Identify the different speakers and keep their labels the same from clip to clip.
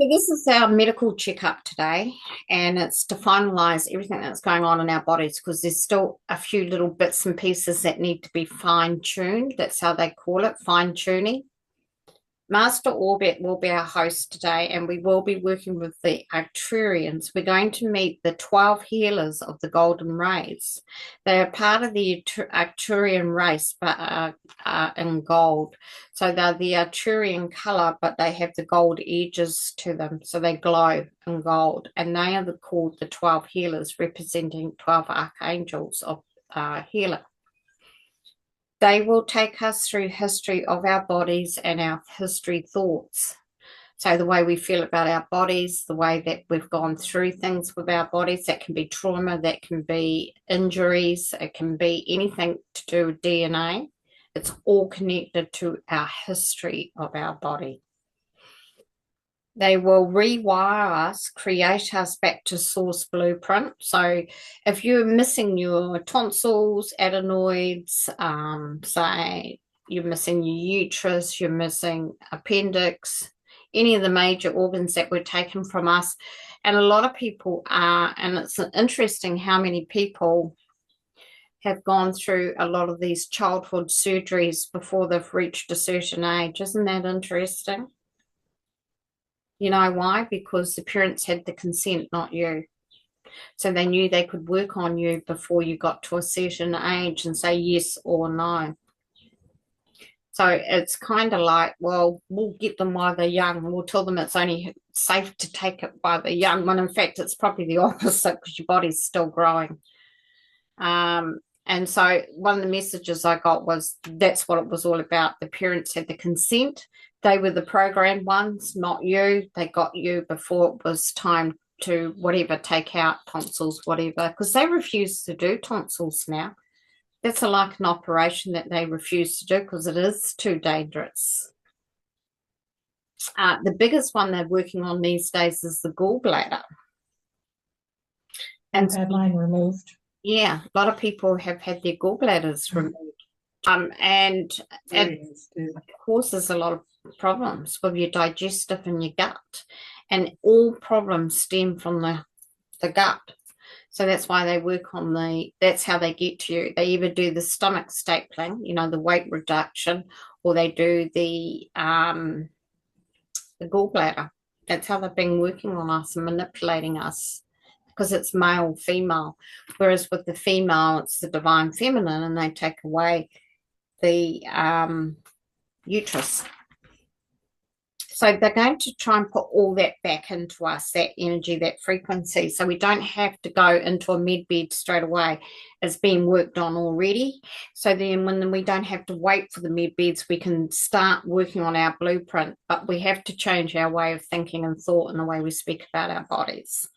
Speaker 1: So this is our medical checkup today, and it's to finalise everything that's going on in our bodies because there's still a few little bits and pieces that need to be fine-tuned. That's how they call it, fine-tuning. Master Orbit will be our host today, and we will be working with the Arcturians. We're going to meet the 12 healers of the Golden Rays. They are part of the Arcturian race, but are in gold. So they're the Arcturian color, but they have the gold edges to them, so they glow in gold. And they are called the 12 healers, representing 12 archangels of healer. They will take us through history of our bodies and our history thoughts. So the way we feel about our bodies, the way that we've gone through things with our bodies, that can be trauma, that can be injuries, it can be anything to do with DNA. It's all connected to our history of our body. They will rewire us, create us back to source blueprint. So if you're missing your tonsils, adenoids, say you're missing your uterus, you're missing appendix, any of the major organs that were taken from us. And a lot of people are, and it's interesting how many people have gone through a lot of these childhood surgeries before they've reached a certain age. Isn't that interesting? You know why? Because the parents had the consent, not you. So they knew they could work on you before you got to a certain age and say yes or no. So it's kind of like, well, we'll get them while they're young. We'll tell them it's only safe to take it while they're young, when in fact it's probably the opposite because your body's still growing. And so one of the messages I got was that's what it was all about. The parents had the consent. They were the programmed ones, not you. They got you before it was time to whatever, take out tonsils, whatever, because they refuse to do tonsils now. That's like an operation that they refuse to do because it is too dangerous. The biggest one they're working on these days is the gallbladder.
Speaker 2: And I've had mine removed.
Speaker 1: Yeah, a lot of people have had their gallbladders removed. And it causes a lot of problems with your digestive and your gut. And all problems stem from the gut. So that's why they work on that's how they get to you. They either do the stomach stapling, the weight reduction, or they do the gallbladder. That's how they've been working on us and manipulating us because it's male, female. Whereas with the female, it's the divine feminine, and they take away the uterus. So they're going to try and put all that back into us, that energy, that frequency, so we don't have to go into a med bed straight away. It's being worked on already. So then when we don't have to wait for the med beds, we can start working on our blueprint, but we have to change our way of thinking and thought and the way we speak about our bodies.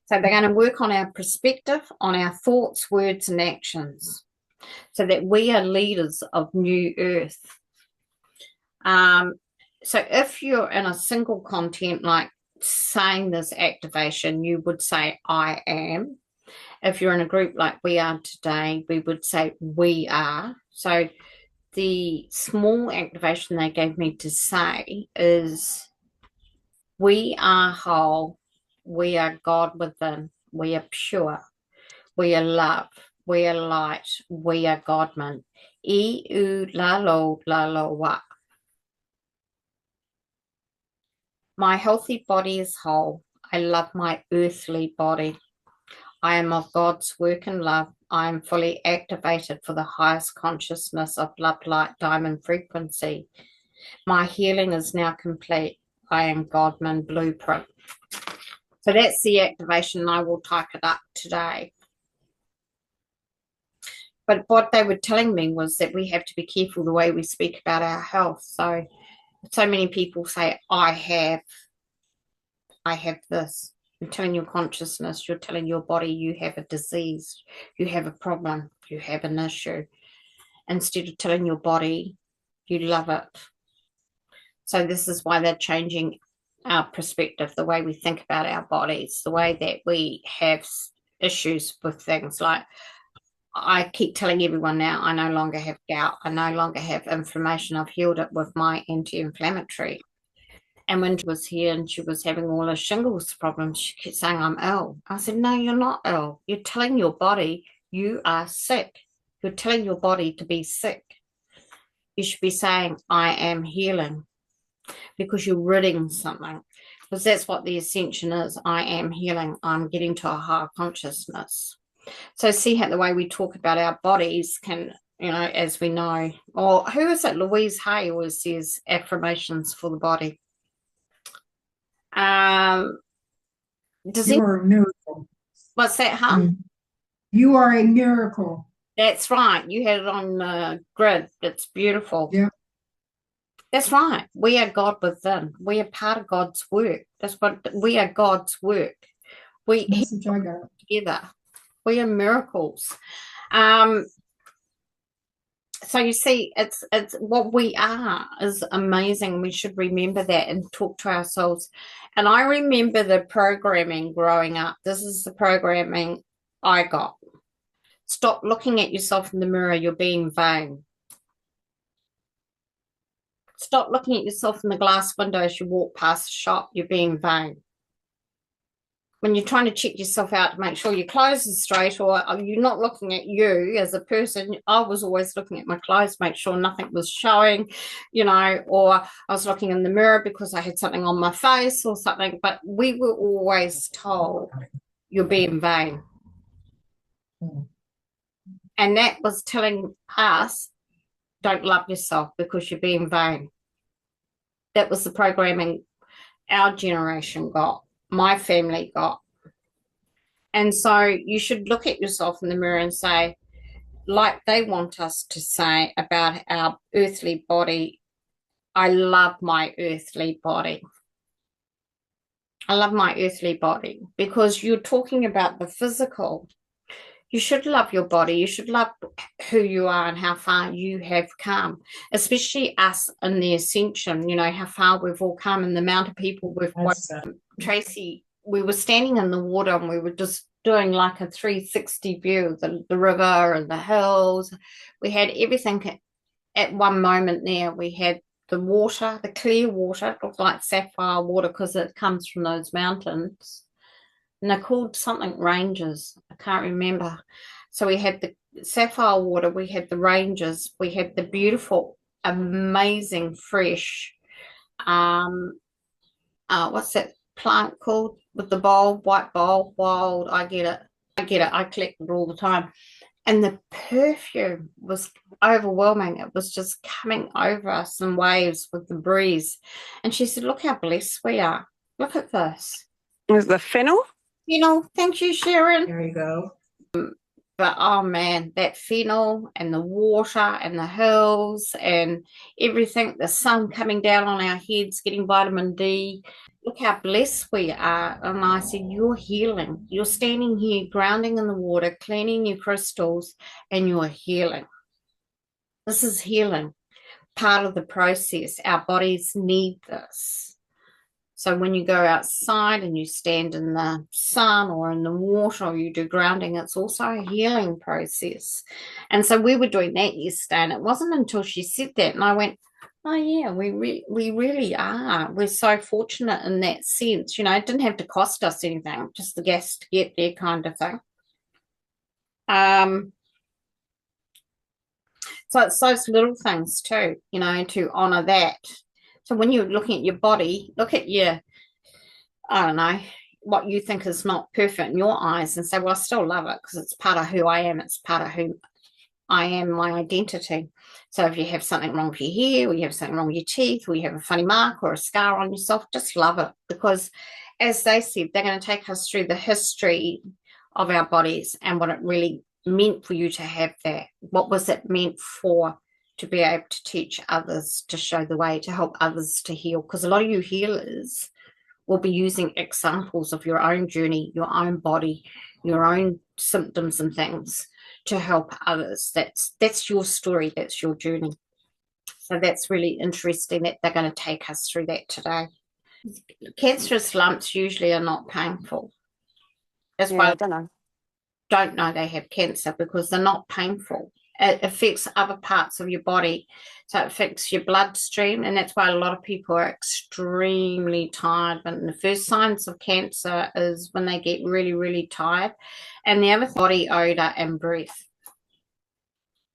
Speaker 1: So they're going to work on our perspective, on our thoughts, words, and actions, so that we are leaders of new earth. So if you're in a single content, like saying this activation, you would say, I am. If you're in a group like we are today, we would say, we are. So the small activation they gave me to say is, we are whole. We are God within. We are pure. We are love. We are light. We are Godman. E u la lo wa. My healthy body is whole. I love my earthly body. I am of God's work and love. I am fully activated for the highest consciousness of love, light, diamond frequency. My healing is now complete. I am Godman Blueprint. So that's the activation, and I will type it up today. But what they were telling me was that we have to be careful the way we speak about our health. So many people say, I have this. You're telling your consciousness, you're telling your body you have a disease, you have a problem, you have an issue, instead of telling your body you love it. So this is why they're changing our perspective, the way we think about our bodies, the way that we have issues with things. Like I keep telling everyone now, I no longer have gout, I no longer have inflammation. I've healed it with my anti-inflammatory. And when she was here and she was having all her shingles problems, she kept saying, I'm ill. I said, no, you're not ill. You're telling your body you are sick. You're telling your body to be sick. You should be saying, I am healing, because you're ridding something. Because that's what the ascension is. I am healing. I'm getting to a higher consciousness. So see how the way we talk about our bodies can, as we know, or who is it? Louise Hay always says affirmations for the body. Does
Speaker 2: You are a miracle.
Speaker 1: what's that, huh?
Speaker 2: You are a miracle.
Speaker 1: That's right. You had it on the grid. It's beautiful.
Speaker 2: Yeah.
Speaker 1: That's right. We are God within. We are part of God's work. That's what we are. God's work. We
Speaker 2: Message I got.
Speaker 1: together. We are miracles. So you see, it's what we are is amazing. We should remember that and talk to ourselves. And I remember the programming growing up. This is the programming I got. Stop looking at yourself in the mirror. You're being vain. Stop looking at yourself in the glass window as you walk past the shop. You're being vain. When you're trying to check yourself out to make sure your clothes are straight, or you're not looking at you as a person. I was always looking at my clothes, make sure nothing was showing, or I was looking in the mirror because I had something on my face or something. But we were always told you're being vain. And that was telling us, don't love yourself because you're being vain. That was the programming our generation got, my family got. And so you should look at yourself in the mirror and say, like they want us to say about our earthly body, I love my earthly body. I love my earthly body, because you're talking about the physical. You should love your body. You should love who you are and how far you have come, especially us in the ascension, how far we've all come and the amount of people we've watched. Tracy, we were standing in the water and we were just doing like a 360 view of the river and the hills. We had everything at one moment there. We had the water, the clear water. It looked like sapphire water because it comes from those mountains. And they're called something ranges. I can't remember. So we had the sapphire water, we had the ranges, we had the beautiful, amazing, fresh, what's that plant called with the bulb, white bulb, wild, I get it. I collect it all the time. And the perfume was overwhelming. It was just coming over us in waves with the breeze. And she said, look how blessed we are. Look at this.
Speaker 3: Is the fennel?
Speaker 1: Thank you, Sharon.
Speaker 2: There you go.
Speaker 1: But oh man, that fennel and the water and the hills and everything, the sun coming down on our heads, getting vitamin D. Look how blessed we are. And I said, you're healing. You're standing here grounding in the water, cleaning your crystals, and you're healing. This is healing, part of the process. Our bodies need this. So when you go outside and you stand in the sun or in the water or you do grounding, it's also a healing process. And so we were doing that yesterday, and it wasn't until she said that and I went, oh yeah, we really are. We're so fortunate in that sense. It didn't have to cost us anything, just the gas to get there kind of thing. So it's those little things too, to honor that. So when you're looking at your body, look at I don't know, what you think is not perfect in your eyes and say, well, I still love it because it's part of who I am. It's part of who I am, my identity. So if you have something wrong with your hair, or you have something wrong with your teeth, or you have a funny mark or a scar on yourself, just love it. Because as they said, they're going to take us through the history of our bodies and what it really meant for you to have that. What was it meant for? To be able to teach others, to show the way, to help others to heal. Because a lot of you healers will be using examples of your own journey, your own body, your own symptoms and things to help others. That's your story, that's your journey. So that's really interesting that they're going to take us through that today. Cancerous lumps usually are not painful. That's why
Speaker 3: I don't know
Speaker 1: they have cancer, because they're not painful. it affects other parts of your body. So it affects your bloodstream, and that's why a lot of people are extremely tired. And the first signs of cancer is when they get really, really tired. And the other body odor and breath.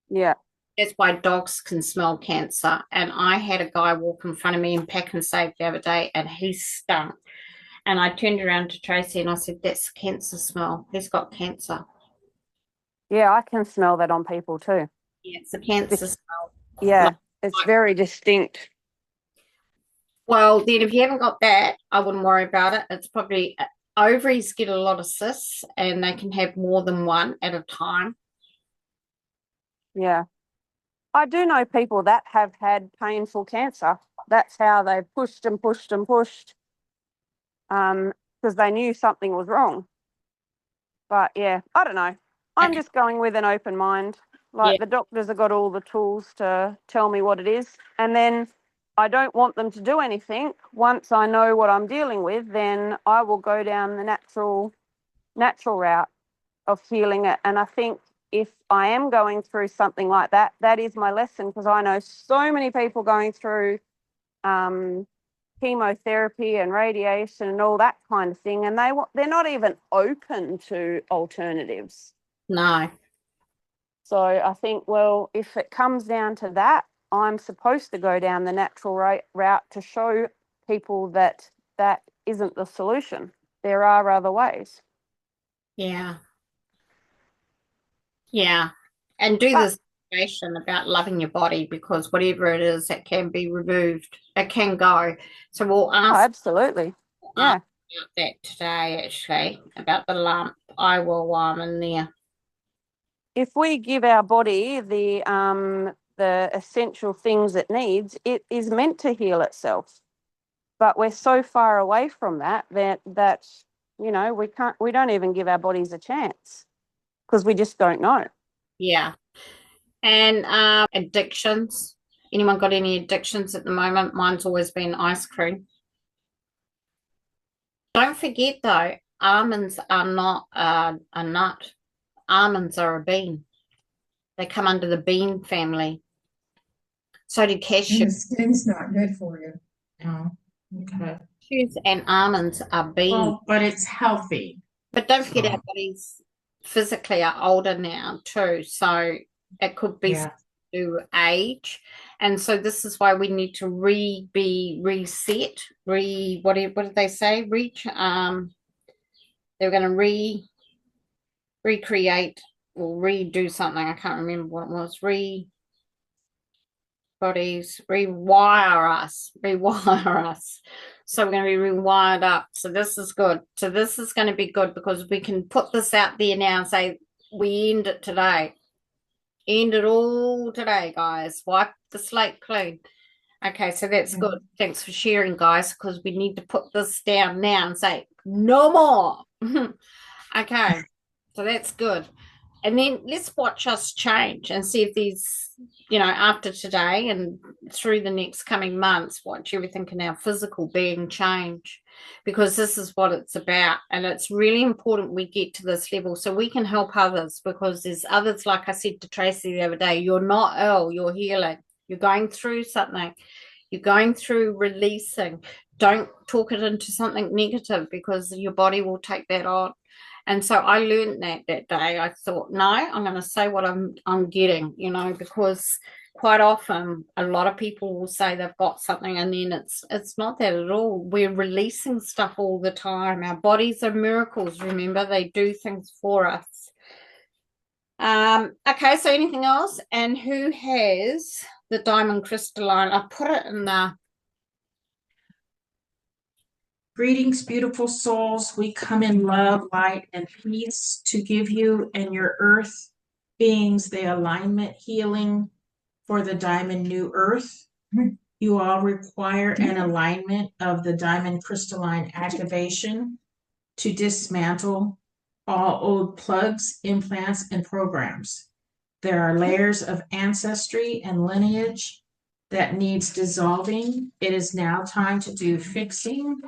Speaker 3: Yeah.
Speaker 1: That's why dogs can smell cancer. And I had a guy walk in front of me in Pack and Save the other day, and he stunk. And I turned around to Tracy and I said, "That's cancer smell. He's got cancer."
Speaker 3: Yeah, I can smell that on people too.
Speaker 1: Yeah, it's a cancer smell.
Speaker 3: Yeah, it's very distinct.
Speaker 1: Well, then if you haven't got that, I wouldn't worry about it. It's probably ovaries get a lot of cysts and they can have more than one at a time.
Speaker 3: Yeah. I do know people that have had painful cancer. That's how they've pushed and pushed and pushed, because they knew something was wrong. But yeah, I don't know. I'm just going with an open mind. Like, the doctors have got all the tools to tell me what it is. And then I don't want them to do anything. Once I know what I'm dealing with, then I will go down the natural route of healing it. And I think if I am going through something like that, that is my lesson, because I know so many people going through chemotherapy and radiation and all that kind of thing, and they're not even open to alternatives.
Speaker 1: No.
Speaker 3: So I think, well, if it comes down to that, I'm supposed to go down the natural route to show people that that isn't the solution. There are other ways.
Speaker 1: Yeah. Yeah. And do this information about loving your body, because whatever it is that can be removed, it can go. So we'll ask
Speaker 3: absolutely. Yeah.
Speaker 1: about that today, actually, about the lump. I will in there.
Speaker 3: If we give our body the essential things it needs, it is meant to heal itself. But we're so far away from that you know, we don't even give our bodies a chance because we just don't know.
Speaker 1: Yeah. And addictions. Anyone got any addictions at the moment? Mine's always been ice cream. Don't forget though, almonds are not a nut. Almonds are a bean. They come under the bean family. So do
Speaker 2: And
Speaker 1: cashews.
Speaker 2: the skin's not good for you. No. Okay.
Speaker 1: Cashews and almonds are beans.
Speaker 2: Well, but it's healthy.
Speaker 1: But don't forget our bodies physically are older now too. So it could be to age. And so this is why we need to be reset. What did they say? They're going to recreate or redo something. I can't remember what it was. Rewire us. So we're going to be rewired up. So this is good. So this is going to be good because we can put this out there now and say, we end it today. End it all today, guys. Wipe the slate clean. Okay, so that's good. Thanks for sharing, guys, because we need to put this down now and say, no more. Okay, so that's good. And then let's watch us change and see if these, after today and through the next coming months, watch everything in our physical being change, because this is what it's about. And it's really important we get to this level so we can help others, because there's others, like I said to Tracy the other day, you're not ill, you're healing. You're going through something. You're going through releasing. Don't talk it into something negative, because your body will take that on. And so I learned that day. I thought, no, I'm going to say what I'm getting, because quite often a lot of people will say they've got something, and then it's not that at all. We're releasing stuff all the time. Our bodies are miracles. Remember, they do things for us. Okay, so anything else? And who has the diamond crystalline? I put it in the
Speaker 4: Greetings, beautiful souls. We come in love, light, and peace to give you and your earth beings the alignment healing for the diamond new earth. You all require an alignment of the diamond crystalline activation to dismantle all old plugs, implants, and programs. There are layers of ancestry and lineage that needs dissolving. It is now time to do fixing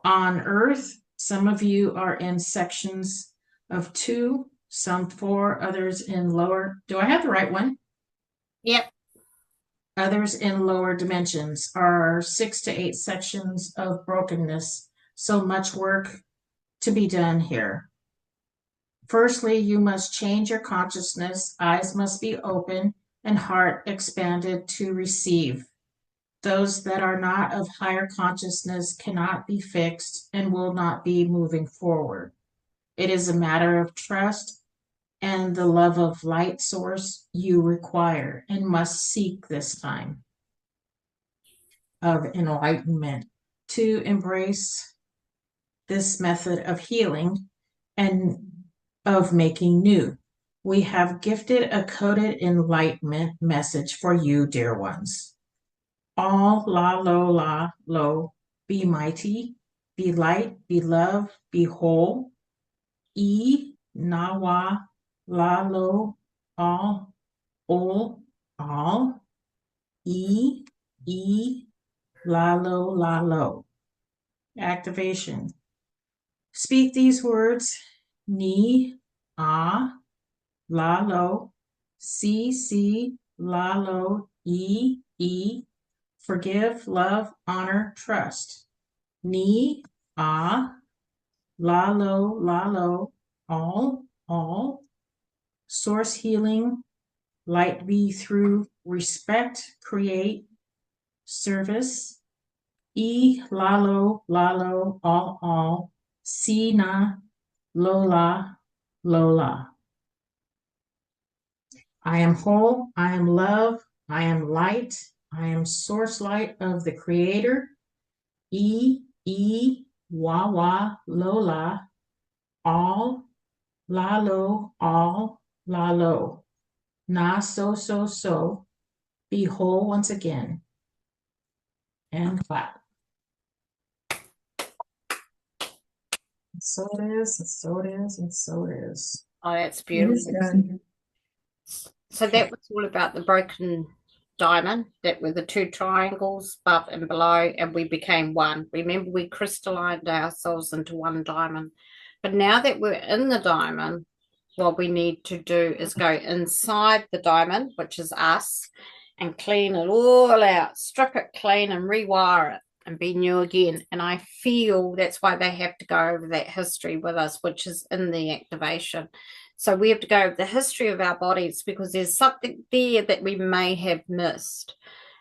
Speaker 4: on earth. Some of you are in sections of 2, some 4, others in lower. Do I have the right one?
Speaker 1: Yep.
Speaker 4: Others in lower dimensions are 6 to 8 sections of brokenness. So much work to be done here. Firstly, you must change your consciousness. Eyes must be open and heart expanded to receive. Those that are not of higher consciousness cannot be fixed and will not be moving forward. It is a matter of trust and the love of light source you require and must seek this time of enlightenment to embrace this method of healing and of making new. We have gifted a coded enlightenment message for you, dear ones. All la lo, be mighty, be light, be love, be whole. E na wa la lo, all, all. E la lo. Activation. Speak these words. Ni, ah, la lo, si, la lo, e. Forgive, love, honor, trust. Ni, ah, la lo, all. Source healing, light be through respect, create, service. E, la lo, all. Si, na, lola. I am whole, I am love, I am light, I am source light of the creator. E, wa, lola, all, la lo, all, la lo. Na, so. Be whole once again. And clap. So it is, and so it is, and so it is.
Speaker 1: Oh, that's
Speaker 2: It is
Speaker 1: beautiful.
Speaker 2: done.
Speaker 1: So that was all about the broken diamond, that were the 2 triangles above and below, and we became one. Remember, we crystallized ourselves into one diamond. But now that we're in the diamond, what we need to do is go inside the diamond, which is us, and clean it all out, strip it clean and rewire it and be new again. And I feel that's why they have to go over that history with us, which is in the activation. So we have to go over the history of our bodies because there's something there that we may have missed.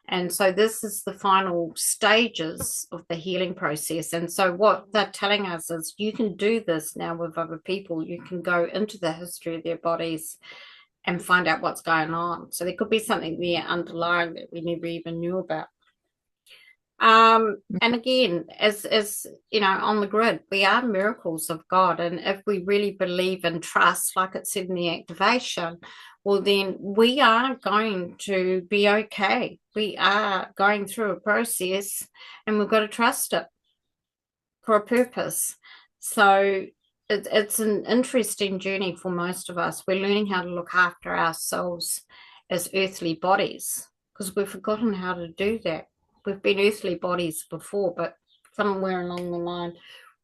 Speaker 1: And so this is the final stages of the healing process. And so what they're telling us is you can do this now with other people. You can go into the history of their bodies and find out what's going on. So there could be something there underlying that we never even knew about. And again, as you know, on the grid, we are miracles of God. And if we really believe and trust, like it said in the activation, well, then we are going to be okay. We are going through a process and we've got to trust it for a purpose. So it's an interesting journey for most of us. We're learning how to look after ourselves as earthly bodies because we've forgotten how to do that. We've been earthly bodies before, but somewhere along the line,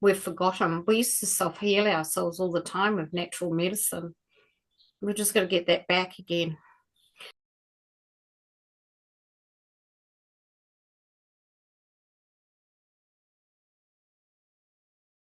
Speaker 1: we've forgotten. We used to self-heal ourselves all the time with natural medicine. We're just going to get that back again.